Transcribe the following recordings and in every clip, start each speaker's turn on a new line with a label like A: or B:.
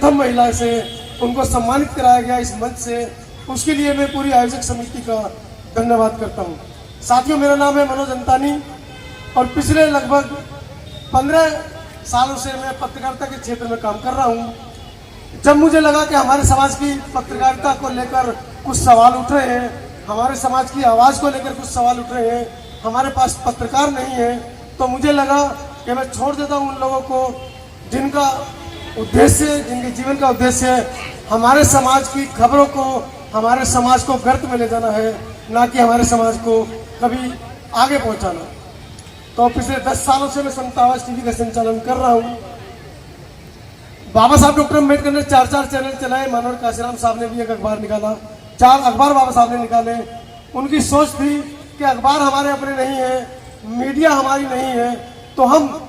A: प्रथम महिला से उनको सम्मानित कराया गया इस मंच से, उसके लिए मैं पूरी आयोजक समिति का धन्यवाद करता हूँ। साथियों, मेरा नाम है मनोज अंतानी और पिछले लगभग 15 सालों से मैं पत्रकारिता के क्षेत्र में काम कर रहा हूँ। जब मुझे लगा कि हमारे समाज की पत्रकारिता को लेकर कुछ सवाल उठ रहे हैं, हमारे समाज की आवाज़ को लेकर कुछ सवाल उठ रहे हैं, हमारे पास पत्रकार नहीं है, तो मुझे लगा कि मैं छोड़ देता हूँ उन लोगों को जिनका उद्देश्य, जिनके जीवन का उद्देश्य हमारे समाज की खबरों को, हमारे समाज को गर्त में ले जाना है, ना कि हमारे समाज को कभी आगे पहुंचाना। तो पिछले 10 सालों से मैं समता आवाज टीवी का संचालन कर रहा हूं। बाबा साहब डॉक्टर अम्बेडकर ने 4 चैनल चलाए, मनोहर काशीराम साहब ने भी एक अखबार निकाला, 4 अखबार बाबा साहब ने निकाले। उनकी सोच थी कि अखबार हमारे अपने नहीं है, मीडिया हमारी नहीं है, तो हम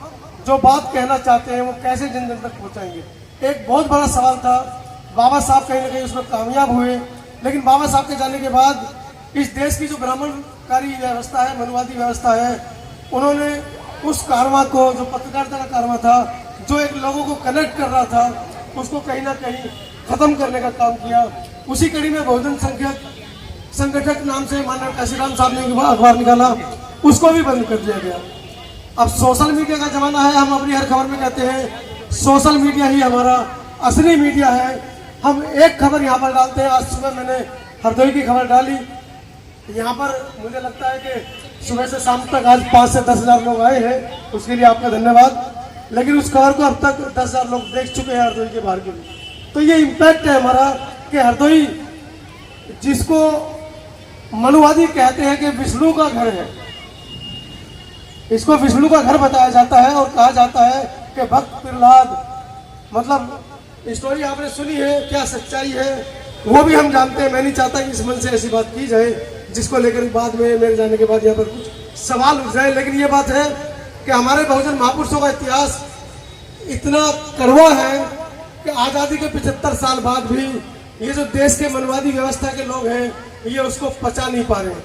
A: जो बात कहना चाहते हैं वो कैसे जन जन तक पहुंचाएंगे। एक बहुत बड़ा सवाल था। बाबा साहब कहीं ना कहीं उसमें कामयाब हुए, लेकिन बाबा साहब के जाने के बाद इस देश की जो ब्राह्मणकारी व्यवस्था है, मनुवादी व्यवस्था है, उन्होंने उस कारवां को, जो पत्रकारिता का कारवां था, जो एक लोगों को कनेक्ट कर रहा था, उसको कहीं ना कहीं खत्म करने का काम किया। उसी कड़ी में बहुजन संगठक नाम से माननीय काशीराम साहब ने अखबार निकाला, उसको भी बंद कर दिया गया। अब सोशल मीडिया का जमाना है, हम अपनी हर खबर में कहते हैं सोशल मीडिया ही हमारा असली मीडिया है। हम एक खबर यहाँ पर डालते हैं। आज सुबह मैंने हरदोई की खबर डाली, यहाँ पर मुझे लगता है कि सुबह से शाम तक आज 5 से 10 हज़ार लोग आए हैं, उसके लिए आपका धन्यवाद। लेकिन उस खबर को अब तक 10 हज़ार लोग देख चुके हैं हरदोई के बाहर के लिए। तो ये इम्पैक्ट है हमारा कि हरदोई, जिसको मनुवादी कहते हैं कि विष्णु का घर है, इसको विष्णु का घर बताया जाता है और कहा जाता है कि भक्त प्रहलाद, मतलब स्टोरी आपने सुनी है, क्या सच्चाई है वो भी हम जानते हैं। मैं नहीं चाहता कि इस मन से ऐसी बात की जाए जिसको लेकर बाद में मेरे जाने के बाद यहाँ पर कुछ सवाल उठ जाए। लेकिन ये बात है कि हमारे बहुजन महापुरुषों का इतिहास इतना कड़वा है कि आज़ादी के 75 साल बाद भी ये जो देश के मनवादी व्यवस्था के लोग हैं, ये उसको पचा नहीं पा रहे।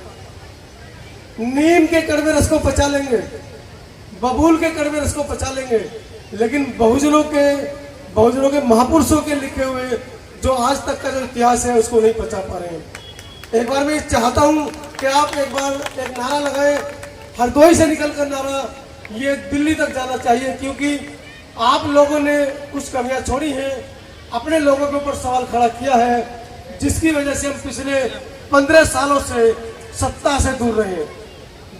A: नीम के कड़वे रस को पचा लेंगे, बबूल के कड़वे रस को पचा लेंगे, लेकिन बहुजनों के महापुरुषों के लिखे हुए जो आज तक का जो इतिहास है उसको नहीं पचा पा रहे हैं। एक बार मैं चाहता हूं कि आप एक बार एक नारा लगाएं, हरदोई से निकलकर नारा ये दिल्ली तक जाना चाहिए, क्योंकि आप लोगों ने कुछ कमियां छोड़ी हैं, अपने लोगों के ऊपर सवाल खड़ा किया है, जिसकी वजह से हम पिछले 15 सालों से सत्ता से दूर रहे हैं।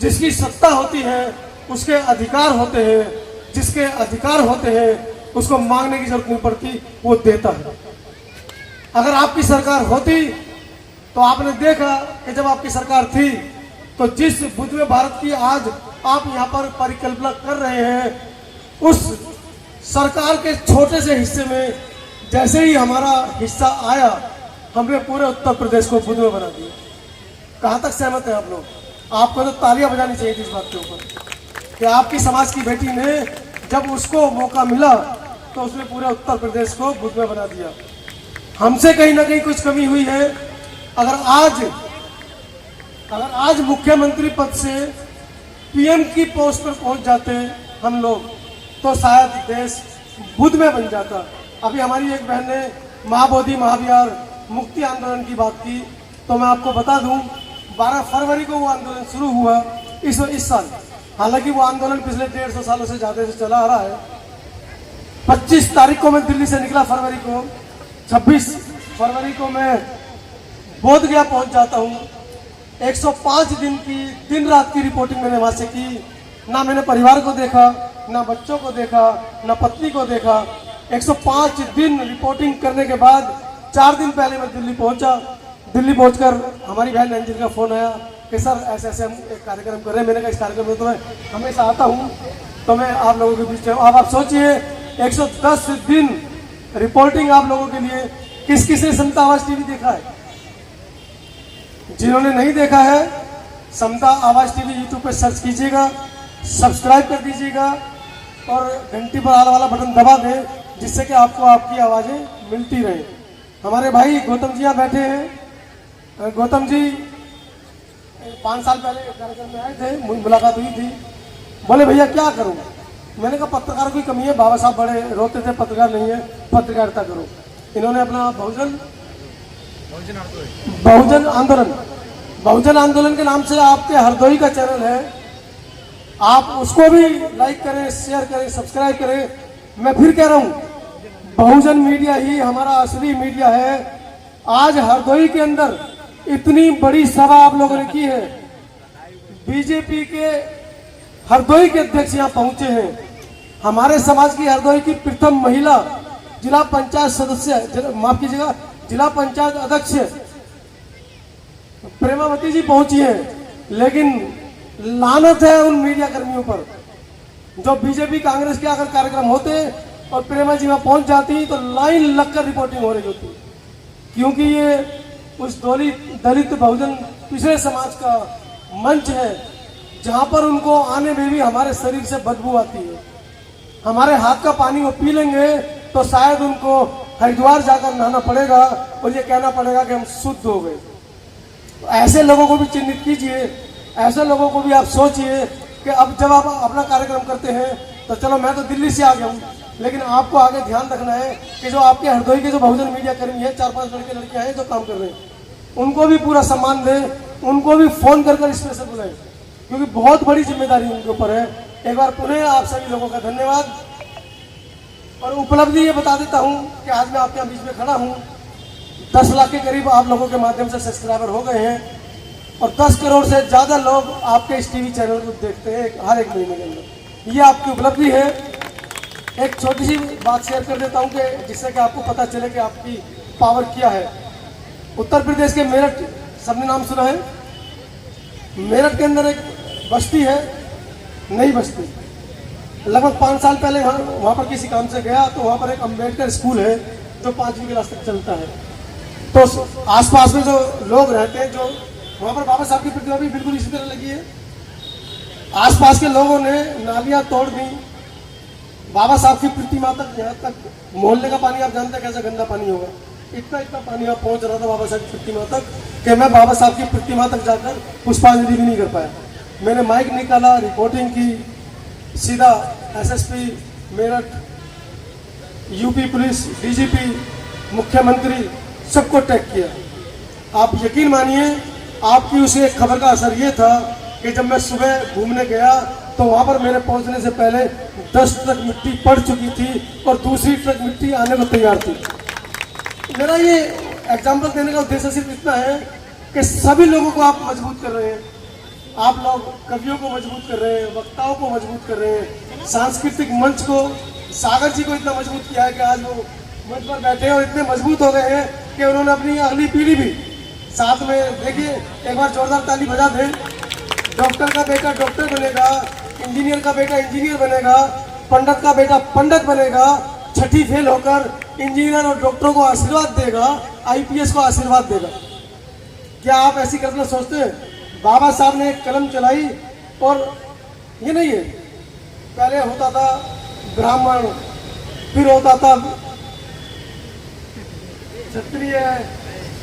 A: जिसकी सत्ता होती है उसके अधिकार होते हैं, जिसके अधिकार होते हैं उसको मांगने की जरूरत नहीं पड़ती, वो देता है। अगर आपकी सरकार होती तो आपने देखा कि जब आपकी सरकार थी तो जिस भूतपूर्व भारत की आज आप यहाँ पर परिकल्पना कर रहे हैं, उस सरकार के छोटे से हिस्से में जैसे ही हमारा हिस्सा आया, हमने पूरे उत्तर प्रदेश को भूतपूर्व बना दिया। कहाँ तक सहमत है आप लोग? आपको तो तालियां बजानी चाहिए इस बात के ऊपर कि आपकी समाज की बेटी ने जब उसको मौका मिला तो उसने पूरे उत्तर प्रदेश को भूतपूर्व बना दिया। हमसे कहीं ना कहीं कुछ कमी हुई है। अगर आज मुख्यमंत्री पद से पीएम की पोस्ट पर पहुंच जाते हम लोग, तो शायद देश बुद्धमय बन जाता। अभी हमारी एक बहन ने महाबोधि महाविहार मुक्ति आंदोलन की बात की, तो मैं आपको बता दूं 12 फरवरी को वो आंदोलन शुरू हुआ इस साल। हालांकि वो आंदोलन पिछले 150 सालों से ज़्यादा से चला आ रहा है। 25 तारीख को मैं दिल्ली से निकला, फरवरी को 26 फरवरी को मैं बोध गया पहुंच जाता हूं। 105 दिन की दिन रात की रिपोर्टिंग मैंने वहां से की। ना मैंने परिवार को देखा, ना बच्चों को देखा, ना पत्नी को देखा। 105 दिन रिपोर्टिंग करने के बाद 4 दिन पहले मैं दिल्ली पहुंचा। दिल्ली पहुंचकर हमारी बहन अंजलि का फोन आया कि सर ऐसे ऐसे हम एक कार्यक्रम कर रहे हैं। मैंने कहा इस कार्यक्रम में तो मैं हमेशा आता हूँ, तो मैं आप लोगों के बीच में। अब आप सोचिए 110 दिन रिपोर्टिंग आप लोगों के लिए। किस किस ने समता आवाज टीवी देखा है? जिन्होंने नहीं देखा है, समता आवाज टीवी यूट्यूब पे सर्च कीजिएगा, सब्सक्राइब कर दीजिएगा और घंटी पर आने वाला बटन दबा दें, जिससे कि आपको आपकी आवाज़ें मिलती रहे। हमारे भाई गौतम जी यहाँ बैठे हैं। गौतम जी 5 साल पहले कार्यक्रम में आए थे, मुलाकात हुई थी। बोले भैया क्या करूँ, मैंने कहा पत्रकार की कमी है, बाबा साहब बड़े रोते थे पत्रकार नहीं है, पत्रकारिता करो। इन्होंने अपना बहुजन आंदोलन के नाम से आपके हरदोई का चैनल है, आप उसको भी लाइक करें, शेयर करें, सब्सक्राइब करें। मैं फिर कह रहा हूँ, बहुजन मीडिया ही हमारा असली मीडिया है। आज हरदोई के अंदर इतनी बड़ी सभा आप लोगों ने की है, बीजेपी के हरदोई के अध्यक्ष यहाँ पहुंचे हैं। हमारे समाज की हरदोई की प्रथम महिला जिला पंचायत सदस्य, माफ कीजिएगा, जिला पंचायत अध्यक्ष प्रेमावती जी पहुंची है। लेकिन लानत है उन मीडिया कर्मियों पर जो बीजेपी कांग्रेस के अगर कार्यक्रम होते और प्रेमा जी वहां पहुंच जाती तो लाइन लगकर रिपोर्टिंग हो रही होती, क्योंकि ये उस दलित बहुजन पिछड़े समाज का मंच है जहां पर उनको आने में भी हमारे शरीर से बदबू आती है। हमारे हाथ का पानी वो पी लेंगे तो शायद उनको हरिद्वार जाकर नहाना पड़ेगा और ये कहना पड़ेगा कि हम शुद्ध हो गए। तो ऐसे लोगों को भी चिन्हित कीजिए, ऐसे लोगों को भी आप सोचिए कि अब जब आप अपना कार्यक्रम करते हैं तो चलो मैं तो दिल्ली से आ गया हूँ, लेकिन आपको आगे ध्यान रखना है कि जो आपके हरदोई के जो बहुजन मीडिया कर्मी है, 4-5 लड़के लड़कियां हैं जो काम कर रहे हैं, उनको भी पूरा सम्मान दें, उनको भी फोन कर स्पेशल बुलाएं, क्योंकि बहुत बड़ी जिम्मेदारी उनके ऊपर है। एक बार पुनः आप सभी लोगों का धन्यवाद। और उपलब्धि ये बता देता हूँ कि आज मैं आपके बीच में खड़ा हूँ, 10 लाख के करीब आप लोगों के माध्यम से सब्सक्राइबर हो गए हैं और 10 करोड़ से ज्यादा लोग आपके इस टीवी चैनल को देखते हैं हर एक महीने के अंदर। ये आपकी उपलब्धि है। एक छोटी सी बात शेयर कर देता हूँ कि जिससे कि आपको पता चले कि आपकी पावर क्या है। उत्तर प्रदेश के मेरठ, सबने नाम सुना है? मेरठ के अंदर एक बस्ती है, नई बस्ती। लगभग 5 साल पहले वहाँ पर किसी काम से गया तो वहाँ पर एक अम्बेडकर स्कूल है जो 5वीं क्लास तक चलता है। तो आसपास में जो लोग रहते हैं, जो वहाँ पर बाबा साहब की प्रतिमा भी बिल्कुल इसी तरह लगी है। आसपास के लोगों ने नालियाँ तोड़ दी, बाबा साहब की प्रतिमा तक, यहाँ तक मोहल्ले का पानी आप जानते हैं कैसा गंदा पानी होगा, इतना पानी यहाँ पहुँच रहा था बाबा साहब की प्रतिमा तक कि मैं बाबा साहब की प्रतिमा तक जाकर पुष्पांजलि भी नहीं कर पाया। मैंने माइक निकाला, रिपोर्टिंग की, सीधा SSP Meerut, UP police, DGP, मुख्यमंत्री सबको टैग किया। आप यकीन मानिए आपकी उस एक खबर का असर ये था कि जब मैं सुबह घूमने गया तो वहाँ पर मेरे पहुँचने से पहले 10 ट्रक मिट्टी पड़ चुकी थी और दूसरी ट्रक मिट्टी आने को तैयार थी। मेरा ये एग्जाम्पल देने का उद्देश्य सिर्फ इतना है कि सभी लोगों को आप मजबूत कर रहे हैं। आप लोग कवियों को मजबूत कर रहे हैं, वक्ताओं को मजबूत कर रहे हैं, सांस्कृतिक मंच को, सागर जी को इतना मजबूत किया है कि आज वो मंच पर बैठे हैं और इतने मजबूत हो गए हैं कि उन्होंने अपनी अगली पीढ़ी भी साथ में, देखिए एक बार जोरदार ताली बजा दें। डॉक्टर का बेटा डॉक्टर बनेगा, इंजीनियर का बेटा इंजीनियर बनेगा, पंडित का बेटा पंडित बनेगा, छठी फेल होकर इंजीनियर और डॉक्टरों को आशीर्वाद देगा, आईपीएस को आशीर्वाद देगा। क्या आप ऐसी कल्पना सोचते हैं? बाबा साहब ने एक कलम चलाई और ये नहीं है, पहले होता था ब्राह्मण, फिर होता था क्षत्रिय,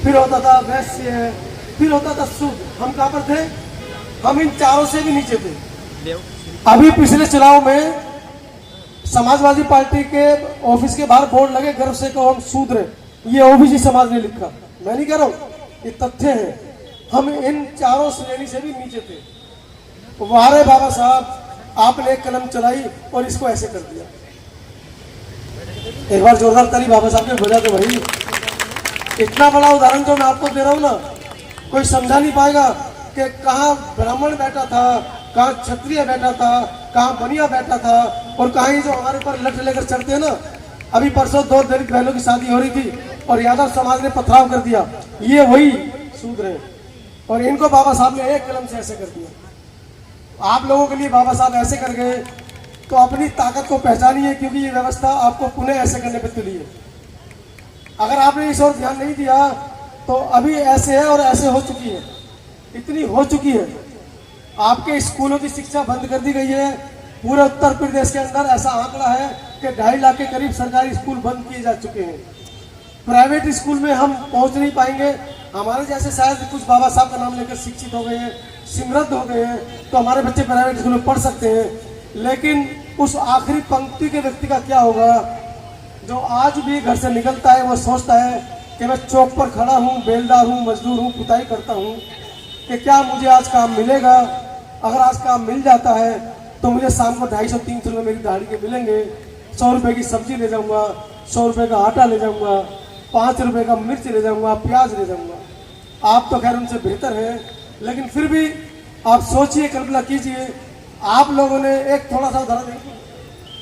A: फिर होता था वैश्य, फिर होता था शूद्र। हम कहाँ पर थे? हम इन चारों से भी नीचे थे। अभी पिछले चुनाव में समाजवादी पार्टी के ऑफिस के बाहर बोर्ड लगे, गर्व से कहो हम शूद्र हैं। ये ओबीसी समाज ने लिखा, मैं नहीं कह रहा हूँ, ये तथ्य है। हम इन चारों श्रेणी से भी नीचे थे। वारे बाबा साहब, आपने एक कलम चलाई और इसको ऐसे कर दिया। एक बार जोरदार ताली बाबा साहब के बजा दो भाई। इतना बड़ा उदाहरण जो मैं आपको दे रहा हूँ ना, कोई समझा नहीं पाएगा कि कहाँ ब्राह्मण बैठा था, कहाँ क्षत्रिय बैठा था, कहाँ बनिया बैठा था और कहाँ ये जो हमारे ऊपर लठ लेकर चढ़ते हैं ना। अभी परसों 2 दलित बहनों की शादी हो रही थी और यादव समाज ने पथराव कर दिया। ये वही शूद्र हैं और इनको बाबा साहब ने एक कलम से ऐसे कर दिया। आप लोगों के लिए बाबा साहब ऐसे कर गए तो अपनी ताकत को पहचानिए, क्योंकि ये व्यवस्था आपको पुनः ऐसे करने पर तुली है। अगर आपने इस ओर ध्यान नहीं दिया तो अभी ऐसे है और ऐसे हो चुकी है, इतनी हो चुकी है। आपके स्कूलों की शिक्षा बंद कर दी गई है। पूरे उत्तर प्रदेश के अंदर ऐसा आंकड़ा है कि 2.5 लाख के करीब सरकारी स्कूल बंद किए जा चुके हैं। प्राइवेट स्कूल में हम पहुंच नहीं पाएंगे। हमारे जैसे शायद कुछ बाबा साहब का नाम लेकर शिक्षित हो गए हैं, समृद्ध हो गए हैं, तो हमारे बच्चे प्राइवेट स्कूल में पढ़ सकते हैं, लेकिन उस आखिरी पंक्ति के व्यक्ति का क्या होगा जो आज भी घर से निकलता है, वो सोचता है कि मैं चौक पर खड़ा हूँ, बेलदार हूँ, मजदूर हूँ, पुताई करता हूँ, कि क्या मुझे आज काम मिलेगा। अगर आज काम मिल जाता है तो मुझे शाम को 250-300 रुपये मेरी दाढ़ी के मिलेंगे, 100 रुपये की सब्जी ले जाऊँगा, 100 रुपये का आटा ले जाऊँगा, 5 रुपये का मिर्च ले जाऊँगा, प्याज ले जाऊँगा। आप तो खैर उनसे बेहतर हैं, लेकिन फिर भी आप सोचिए, कल्पना कीजिए, आप लोगों ने एक थोड़ा सा उदाहरण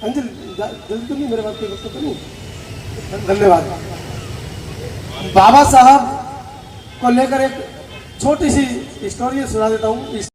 A: अंजल जल्दी तो नहीं, मेरे बात कोई तो नहीं। धन्यवाद। बाबा साहब को लेकर एक छोटी सी स्टोरी सुना देता हूँ।